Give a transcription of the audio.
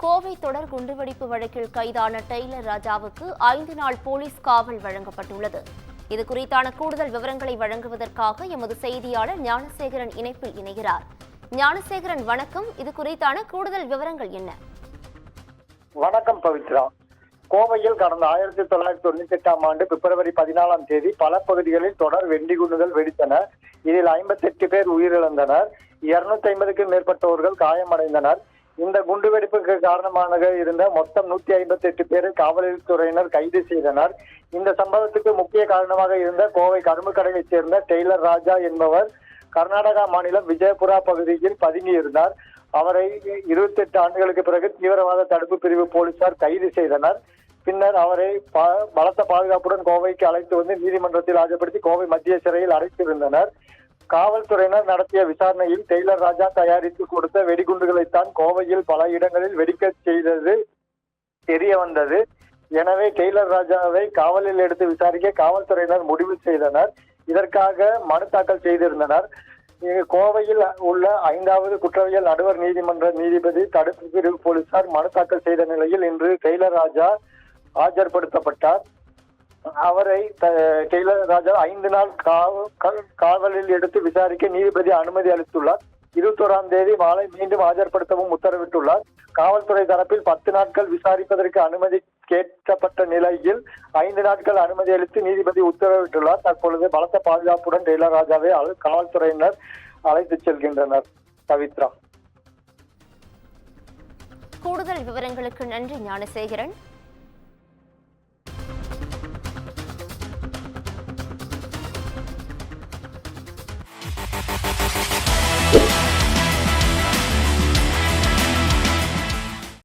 கோவை தொடர் குண்டுவெடிப்பு வழக்கில் கைதான டெய்லர் ராஜாவுக்கு 5 நாள் போலீஸ் காவல் வழங்கப்பட்டுள்ளது. இது குறித்தான கூடுதல் விவரங்களை வழங்குவதற்காக எமது செய்தியாளர் ஞானசேகரன் இணைப்பில் இணைகிறார். ஞானசேகரன், வணக்கம். இது குறித்தான கூடுதல் விவரங்கள் என்ன? வணக்கம் பவித்ரா. கோவையில் கடந்த 1998ஆம் ஆண்டு பிப்ரவரி 14ஆம் தேதி பல பகுதிகளில் தொடர் வெடிகுண்டுகள் வெடித்தன. இதில் 58 பேர் உயிரிழந்தனர். 250க்கும் மேற்பட்டவர்கள் காயமடைந்தனர். இந்த குண்டுவெடிப்புக்கு காரணமாக இருந்த மொத்தம் 158 பேரை காவல்துறையினர் கைது செய்தனர். இந்த சம்பவத்துக்கு முக்கிய காரணமாக இருந்த கோவை கரும்புக்கடையைச் சேர்ந்த டெய்லர் ராஜா என்பவர் கர்நாடகா மாநிலம் விஜயபுரா பகுதியில் பதுங்கியிருந்தார். அவரை 28 ஆண்டுகளுக்கு பிறகு தீவிரவாத தடுப்பு பிரிவு போலீசார் கைது செய்தனர். பின்னர் அவரை பலத்த பாதுகாப்புடன் கோவைக்கு அழைத்து வந்து நீதிமன்றத்தில் ஆஜர்படுத்தி கோவை மத்திய சிறையில் அடைத்திருந்தனர். காவல்துறையினர் நடத்திய விசாரணையில் டெய்லர் ராஜா தயாரித்து கொடுத்த வெடிகுண்டுகளைத்தான் கோவையில் பல இடங்களில் வெடிக்க செய்தது தெரிய வந்தது. எனவே டெய்லர் ராஜாவை காவலில் எடுத்து விசாரிக்க காவல்துறையினர் முடிவு செய்தனர். இதற்காக மனு தாக்கல் செய்திருந்தனர். கோவையில் உள்ள 5வது குற்றவியல் நடுவர் நீதிமன்ற நீதிபதி தடுப்பு பிரிவு போலீசார் மனு தாக்கல் செய்த நிலையில் இன்று டெய்லர் ராஜா ஆஜர்படுத்தப்பட்டார். அவரை டெய்லர் ராஜா 5 நாள் காவலில் எடுத்து விசாரிக்க நீதிபதி அனுமதி அளித்துள்ளார். 21ஆம் தேதி மாலை மீண்டும் ஆஜர்படுத்தவும் உத்தரவிட்டுள்ளார். காவல்துறை தரப்பில் 10 நாட்கள் விசாரிப்பதற்கு அனுமதி கேட்கப்பட்ட நிலையில் 5 நாட்கள் அனுமதி அளித்து நீதிபதி உத்தரவிட்டுள்ளார். தற்பொழுது பலத்த பாதுகாப்புடன் டெய்லர் ராஜாவை காவல்துறையினர் அழைத்துச் செல்கின்றனர். பவித்ரா, கூடுதல் விவரங்களுக்கு நன்றி ஞானசேகரன்.